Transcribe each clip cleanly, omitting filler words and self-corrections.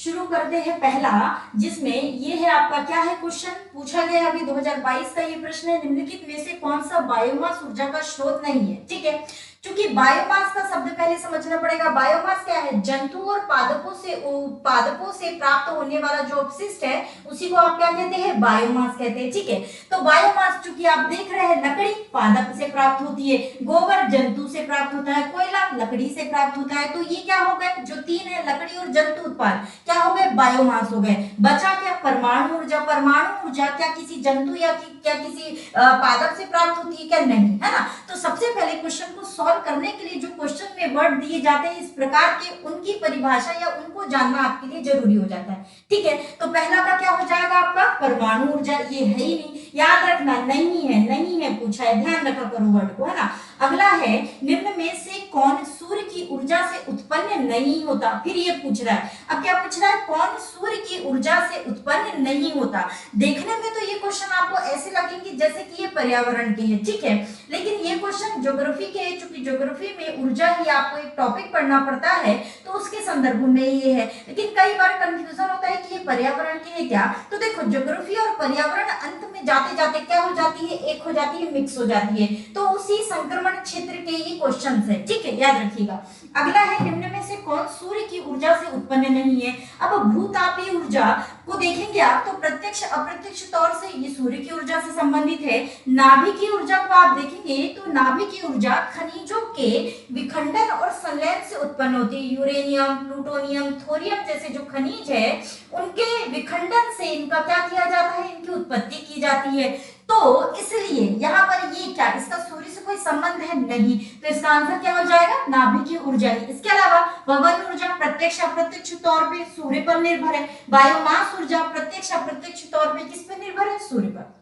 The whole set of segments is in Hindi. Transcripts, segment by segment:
शुरू करते हैं पहला, जिसमें ये है आपका क्या है क्वेश्चन पूछा गया अभी 2022 का ये प्रश्न है, निम्नलिखित में से कौन सा बायोमास ऊर्जा का स्रोत नहीं है। ठीक है, क्योंकि बायोमास का शब्द पहले समझना पड़ेगा। बायोमास क्या है, जंतु और पादपों से प्राप्त होने वाला जो अपशिष्ट है उसी को आप क्या कहते हैं, बायोमास कहते हैं। ठीक है, तो बायोमास चूंकि आप देख रहे हैं लकड़ी पादप से प्राप्त होती है, गोबर जंतु से प्राप्त होता है, कोयला लकड़ी से प्राप्त होता है, तो ये क्या हो गए जो तीन है लकड़ी और जंतु उत्पाद क्या हो गए, बायोमास हो गए। बचा क्या, परमाणु ऊर्जा। परमाणु ऊर्जा क्या किसी जंतु या क्या किसी पादप से प्राप्त होती है क्या, नहीं, है ना। तो सबसे पहले क्वेश्चन को सॉल्व करने के लिए जो क्वेश्चन में वर्ड दिए जाते हैं इस प्रकार के, उनकी परिभाषा या उनको जानना आपके लिए जरूरी हो जाता है। ठीक है, तो पहला का क्या हो जाएगा आपका, परमाणु ऊर्जा। ये है ही नहीं, याद रखना, नहीं है, नहीं है पूछा है, ध्यान रखा करो वर्ड को, है ना। अगला है, निम्न में से कौन सूर्य की ऊर्जा से उत्पन्न नहीं होता। फिर ये पूछ रहा है, अब क्या पूछ रहा है, कौन सूर्य की ऊर्जा से उत्पन्न नहीं होता। देखने में तो ये क्वेश्चन आपको ऐसे लगेंगे जैसे कि ये पर्यावरण के है, ठीक है, लेकिन ये क्वेश्चन ज्योग्राफी के है। चूंकि ज्योग्राफी में ऊर्जा ही आपको एक टॉपिक पढ़ना पड़ता है तो उसके संदर्भ में ये है, लेकिन कई बार कंफ्यूजन होता है कि ये पर्यावरण के है क्या। तो देखो, ज्योग्राफी और पर्यावरण अंत में जाते जाते क्या हो जाती है, एक हो जाती है, मिक्स हो जाती है। तो उसी संक्रमण क्षेत्र के ये क्वेश्चन है, ठीक है, याद रखिएगा। अगला है, निम्न में से कौन सूर्य की ऊर्जा से उत्पन्न नहीं है। अब भूतापीय ऊर्जा को देखेंगे आप तो प्रत्यक्ष अप्रत्यक्ष तौर से ये सूर्य की ऊर्जा से संबंधित है। नाभिकीय ऊर्जा को आप देखेंगे तो नाभिकीय ऊर्जा खनिजों के विखंडन और संलयन से उत्पन्न होती है। यूरेनियम, प्लूटोनियम, थोरियम जैसे जो खनिज है उनके विखंडन से इनका क्या किया जाता है, इनकी उत्पत्ति की जाती है। तो इसलिए यहाँ पर ये क्या, इसका सूर्य से कोई संबंध है नहीं, तो इसका आंसर क्या हो जाएगा, नाभिकीय ऊर्जा ही। इसके अलावा पवन ऊर्जा प्रत्यक्ष अप्रत्यक्ष तौर पे सूर्य पर निर्भर है। बायोमास ऊर्जा प्रत्यक्ष अप्रत्यक्ष तौर पे किस पर निर्भर है, सूर्य पर।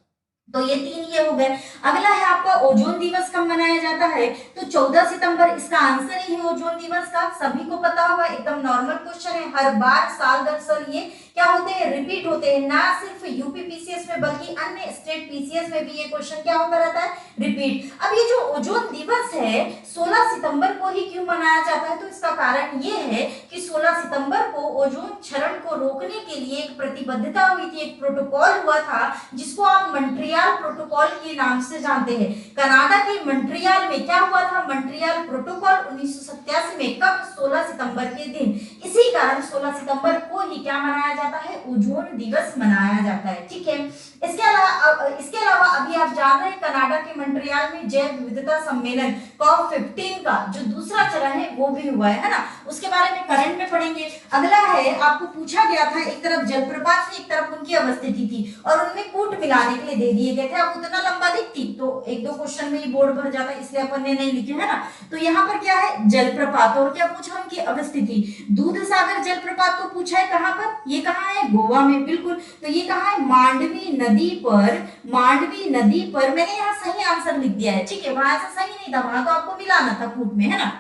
तो ये तीन ये हो गए। अगला है आपका ओजोन दिवस कब मनाया जाता है, तो 14 सितंबर इसका आंसर ही है ओजोन दिवस का। सभी को पता होगा, एकदम नॉर्मल क्वेश्चन है, हर बार साल दर साल ये क्या होते हैं, रिपीट होते हैं, ना सिर्फ यूपी पीसीएस में बल्कि अन्य स्टेट पीसीएस में भी ये क्वेश्चन क्या होता रहता है, रिपीट। अब ये जो ओजोन दिवस है 16 सितंबर को ही क्यों मनाया जाता है, तो इसका कारण ये है कि 16 सितंबर को ओजोन क्षरण को रोकने के लिए एक प्रतिबद्धता हुई थी, एक प्रोटोकॉल हुआ था जिसको आप मॉन्ट्रियल प्रोटोकॉल के नाम से जानते हैं। कनाडा के मॉन्ट्रियल में क्या हुआ था, मॉन्ट्रियल प्रोटोकॉल 1987 में, कब, 16 सितंबर के दिन। इसी कारण 16 सितंबर को ही क्या मनाया जाता है, ओजोन दिवस मनाया जाता है। ठीक है, इसके अलावा अभी आप जान रहे हैं कनाडा के मॉन्ट्रियल में जैव विविधता सम्मेलन COP15 का जो दूसरा चरण है वो भी हुआ है ना, उसके बारे में करंट में पढ़ेंगे। अगला है, आपको पूछा गया था, एक तरफ जलप्रपात थी, एक तरफ उनकी अवस्थिति थी और उनमें कूट मिलाने के लिए दे दिए गए थे। अब उतना लंबा दिखती तो एक दो क्वेश्चन में ये बोर्ड भर जाता, इसलिए अपन ने नहीं लिखे, है ना। तो यहाँ पर क्या है, जलप्रपात, और क्या पूछा, उनकी अवस्थिति। दूध सागर जलप्रपात को पूछा है कहाँ पर, ये कहाँ है, गोवा में, बिल्कुल। तो ये कहाँ है, मांडवी नदी पर, मांडवी नदी पर। मैंने यहाँ सही आंसर लिख दिया है, ठीक है, वहां ऐसा सही नहीं था, वहां तो आपको मिलाना था कूट में, है ना।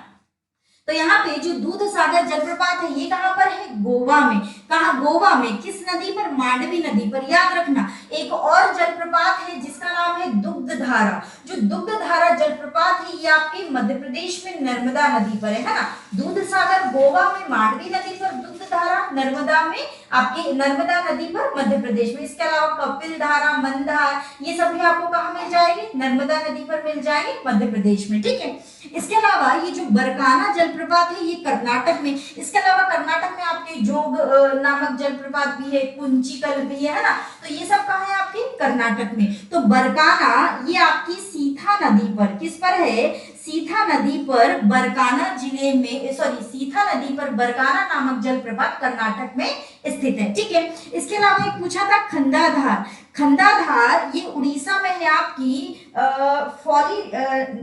तो यहाँ पे जो दूध सागर जलप्रपात है ये कहाँ पर है, गोवा में। कहा, गोवा में, किस नदी पर, मांडवी नदी पर। याद रखना, एक और जलप्रपात है जिसका नाम है दुग्धधारा। जो दुग्धधारा जलप्रपात है ये आपके मध्य प्रदेश में नर्मदा नदी पर है ना। दूध सागर गोवा में, मांडवी नदी पर, दुग्धधारा नर्मदा में, आपकी नर्मदा नदी पर मध्य प्रदेश में। इसके अलावा कपिल धारा, मंदार, ये सब भी आपको कहाँ मिल जाएगी, नर्मदा नदी पर मिल जाएगी, मध्य प्रदेश में। ठीक है, इसके अलावा ये जो बरकाना जलप्रपात है ये कर्नाटक में। इसके अलावा कर्नाटक में आपके जोग नामक जलप्रपात भी है, कुंचिकल भी है ना। तो ये सब कहाँ है आपके, कर्नाटक में। तो बरकाना ये आपकी सीथा नदी पर, किस पर है, सीथा नदी पर, बरकाना जिले में, सॉरी, सीथा नदी पर बरकाना नामक जलप्रपात कर्नाटक में स्थित है। ठीक है, इसके अलावा एक पूछा था खंडाधार। खंडाधार ये उड़ीसा में है आपकी, फॉली,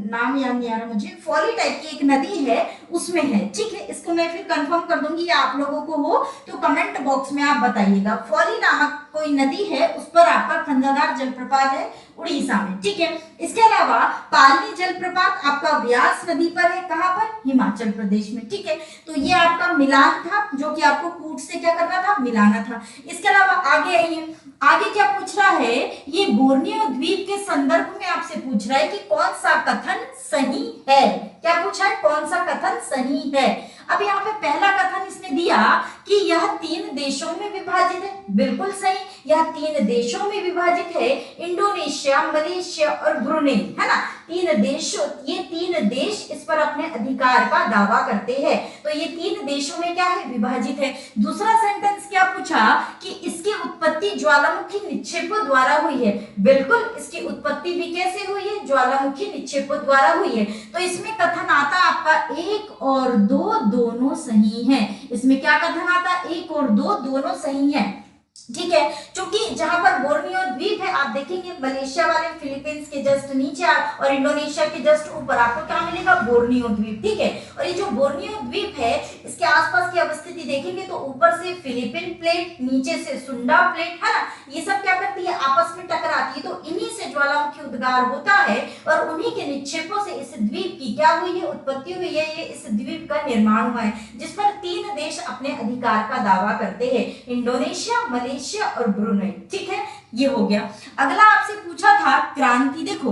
नाम याद नहीं आ रहा मुझे, फॉली टाइप की एक नदी है उसमें है। ठीक है, इसको मैं फिर कंफर्म कर दूंगी, आप लोगों को हो तो कमेंट बॉक्स में आप बताइएगा। फॉली नामक कोई नदी है उस पर आपका खंडाधार जलप्रपात है उड़ीसा में। ठीक है, इसके अलावा पालनी जलप्रपात आपका व्यास नदी पर है, कहां पर, हिमाचल प्रदेश में। ठीक है, तो ये आपका मिलान था जो कि आपको कूट से क्या करना था, मिलाना था। इसके अलावा आगे आइए, आगे क्या पूछ रहा है, ये बोर्नियो द्वीप के संदर्भ में आपसे पूछ रहा है कि कौन सा कथन सही है। क्या पूछा है, कौन सा कथन सही है। अब यहाँ पे पहला कथन इसने दिया कि यह 3 देशों में विभाजित है, बिल्कुल सही, यह 3 देशों में विभाजित है, इंडोनेशिया, मलेशिया और ब्रुनेई, है ना। 3 देशों, ये 3 देश इस पर अपने अधिकार का दावा करते हैं, तो ये 3 देशों में क्या है, विभाजित है। दूसरा सेंटेंस क्या पूछा कि इसकी उत्पत्ति ज्वालामुखी निक्षेपों द्वारा हुई है, बिल्कुल इसकी उत्पत्ति भी कैसे हुई है, ज्वालामुखी निक्षेपों द्वारा हुई है। तो इसमें कथन आता आपका 1 और 2 दोनों सही हैं। इसमें क्या कथन आता, 1 और 2 दोनों सही हैं, ठीक है। क्योंकि जहां पर बोर्नियो द्वीप है, आप देखेंगे मलेशिया वाले फिलीपींस के जस्ट नीचे और इंडोनेशिया के जस्ट ऊपर आपको क्या मिलेगा, बोर्नियो द्वीप, ठीक है। और ये जो बोर्नियो द्वीप है, इसके आसपास की अवस्थिति देखेंगे तो ऊपर से फिलीपीन प्लेट, नीचे से सुंडा प्लेट, है ना, ये सब क्या करती है, आपस में टकराती है, तो इन्हीं से ज्वालामुखी उद्गार होता है और उन्हीं के निक्षेपों से इस द्वीप की क्या हुई है, उत्पत्ति हुई है, ये इस द्वीप का निर्माण हुआ है, जिस पर 3 देश अपने अधिकार का दावा करते हैं, इंडोनेशिया, मलेशिया और ब्रुनेई, ठीक है। ये हो गया। अगला आपसे पूछा था क्रांति, देखो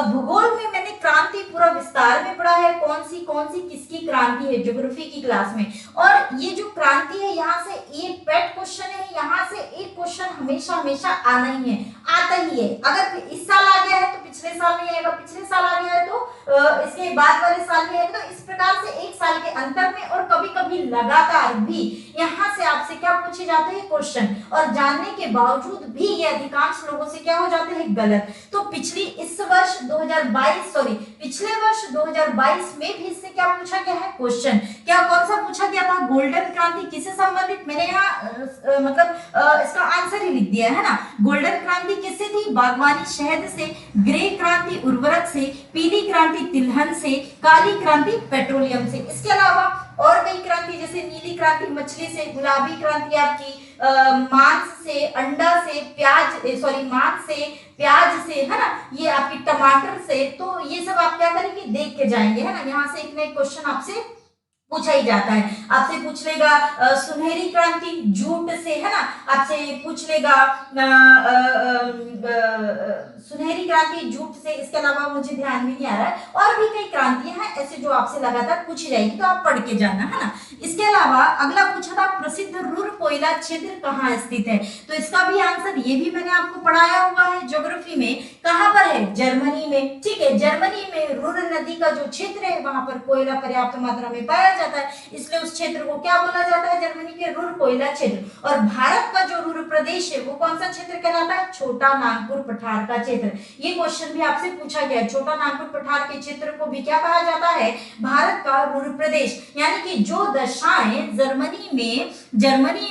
भूगोल में मैंने क्रांति पूरा विस्तार में पढ़ा है, कौन सी किसकी क्रांति है, ज्योग्राफी की क्लास में। और ये जो क्रांति है, यहाँ से एक पेट क्वेश्चन है, यहाँ से एक क्वेश्चन हमेशा आना ही है, आता ही है। अगर इस साल आ गया है तो पिछले साल नहीं आएगा, पिछले साल आ गया है तो इसके बाद वाले साल में आएगा, तो इस प्रकार से एक साल के अंतर में और कभी कभी लगातार भी यहाँ से आपसे क्या पूछे जाते हैं, क्वेश्चन, और जानने के बावजूद भी ये अधिकांश लोगों से क्या हो जाते हैं, गलत। तो पिछले वर्ष 2022 में भी इससे क्या पूछा गया है, क्वेश्चन, क्या कौन सा पूछा गया था, गोल्डन क्रांति किससे संबंधित, मैंने यहाँ मतलब इसका आंसर ही लिख दिया है ना। गोल्डन क्रांति किससे थी, बागवानी शहद से, ग्रे क्रांति उर्वरक से, पीली क्रांति तिलहन से, काली क्रांति पेट्रोलियम से। इसके अलावा और कई क्रांति जैसे नीली क्रांति मछली से, गुलाबी क्रांति आपकी मांस से, अंडा से, मांस से, प्याज से, है ना, ये आपकी टमाटर से। तो ये सब आप क्या करेंगे, देख के जाएंगे, है ना। यहाँ से एक ना एक क्वेश्चन आपसे पूछा ही जाता है। आपसे पूछ लेगा सुनहरी क्रांति जूट से, है ना, आपसे पूछ लेगा सुनहरी क्रांति जूट से। इसके अलावा मुझे ध्यान भी नहीं आ रहा है, और भी कई क्रांतियां हैं ऐसे जो आपसे लगातार पूछी जाएगी, तो आप पढ़ के जाना, है ना। इसके अलावा अगला पूछा था प्रसिद्ध रुर कोयला क्षेत्र कहाँ स्थित है, तो इसका भी आंसर ये भी मैंने आपको पढ़ाया हुआ है ज्योग्राफी में, कहाँ पर है, जर्मनी में, ठीक है। जर्मनी में रुर नदी का जो क्षेत्र है, वहां पर कोयला पर्याप्त मात्रा में पाया जाता है, इसलिए उस क्षेत्र को क्या बोला जाता है, जर्मनी के रुर कोयला क्षेत्र। और भारत का जो रुर प्रदेश है, वो कौन सा क्षेत्र कहलाता है, छोटा नागपुर पठार का क्षेत्र। ये क्वेश्चन भी आपसे पूछा गया है, छोटा नागपुर पठार के क्षेत्र को भी क्या कहा जाता है, भारत का रुर प्रदेश। यानी कि जो दशाएं जर्मनी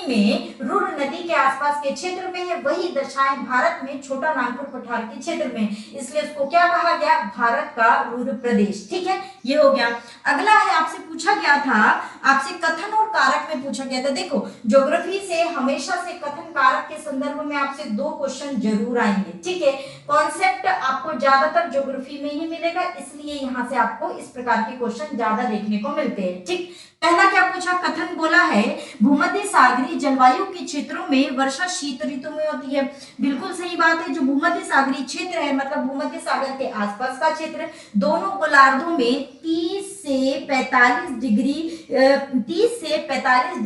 में रुर नदी के आसपास के क्षेत्र में है, वही दशाएं भारत में छोटा नागपुर पठार के क्षेत्र में, इसलिए उसको क्या कहा गया, भारत का रुर प्रदेश, ठीक है। ये हो गया। अगला है, आपसे पूछा गया था, आपसे कथन और कारक में पूछा गया था। देखो ज्योग्राफी से हमेशा से कथन कारक के संदर्भ में आपसे 2 क्वेश्चन जरूर आएंगे, ठीक है। कॉन्सेप्ट आपको ज्यादातर ज्योग्राफी में ही मिलेगा, इसलिए यहाँ से आपको इस प्रकार के क्वेश्चन ज्यादा देखने को मिलते हैं, ठीक। पहला क्या पूछा, कथन बोला है भूमध्य सागरीय जलवायु के क्षेत्रों में वर्षा शीत ऋतु में होती है, बिल्कुल सही बात है। जो भूमध्य सागरीय क्षेत्र है, मतलब भूमध्य सागर के आसपास का क्षेत्र, दोनों गोलार्धों में 30 से 45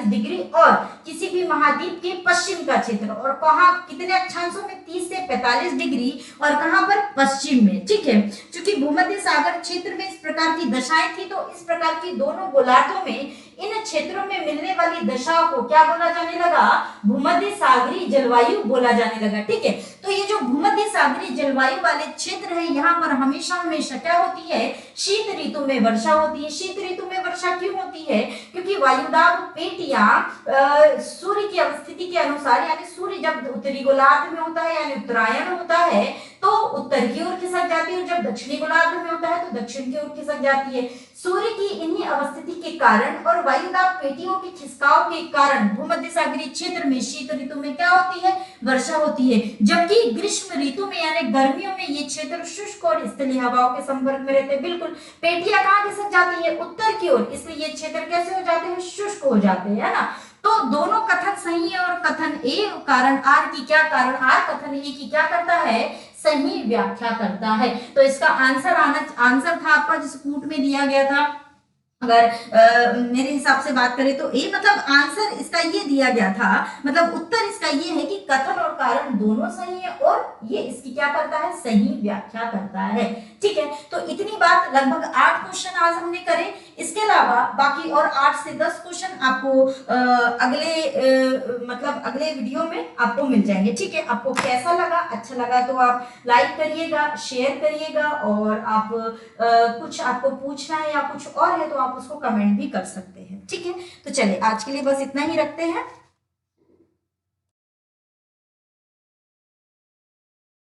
डिग्री और किसी भी महाद्वीप के पश्चिम का क्षेत्र, और कहाँ कितने अक्षांशों में, 30 से 45 डिग्री, और कहाँ पर, पश्चिम में, ठीक है। क्योंकि भूमध्य सागर क्षेत्र में इस प्रकार की दशाएं थी, तो इस प्रकार की दोनों गोलार्धों में इन क्षेत्रों में मिलने वाली दशाओं को क्या बोला जाने लगा, भूमध्य सागरीय जलवायु बोला जाने लगा, ठीक है। तो ये जो भूमध्य सागरीय जलवायु वाले क्षेत्र है, यहाँ पर हमेशा क्या होती है, शीत ऋतु में वर्षा होती है। शीत ऋतु में वर्षा क्यों होती है, क्योंकि वायुदाब पेटियां सूर्य की अवस्थिति के अनुसार, यानी सूर्य जब उत्तरी गोलार्ध में होता है, यानी उत्तरायण होता है, तो उत्तर की ओर खिसक जाती है, और जब दक्षिणी गोलार्ध में होता है तो दक्षिण की ओर खिसक जाती है। सूर्य की इन्हीं अवस्थिति के कारण और वायुदाब पेटियों के खिसकाव के कारण भूमध्य सागरीय क्षेत्र में शीत ऋतु में क्या होती है, वर्षा होती है। जबकि ग्रीष्म ऋतु में यानी गर्मियों में ये क्षेत्र शुष्क और स्थलीय हवाओं के संपर्क में रहते हैं। बिल्कुल, पेटियां कहाँ खिसक जाती है, उत्तर की ओर, इसलिए ये क्षेत्र कैसे हो जाते हैं, शुष्क हो जाते हैं, है ना। तो दोनों कथन सही है, और कथन ए कारण आर की क्या, कारण आर कथन ए की क्या करता है, सही व्याख्या करता है। तो इसका आंसर था आपका जिस कूट में दिया गया था, अगर मेरे हिसाब से बात करें तो ये मतलब आंसर इसका ये दिया गया था, मतलब उत्तर इसका ये है कि कथन और कारण दोनों सही है और ये इसकी क्या करता है, सही व्याख्या करता है। ठीक है, तो इतनी बात, लगभग 8 क्वेश्चन आज हमने करे। इसके अलावा बाकी और 8 से 10 क्वेश्चन आपको मतलब अगले वीडियो में आपको मिल जाएंगे। ठीक है, आपको कैसा लगा, अच्छा लगा तो आप लाइक करिएगा, शेयर करिएगा, और आप कुछ आपको पूछना है या कुछ और है तो आप उसको कमेंट भी कर सकते हैं। ठीक है, तो चलिए आज के लिए बस इतना ही रखते हैं।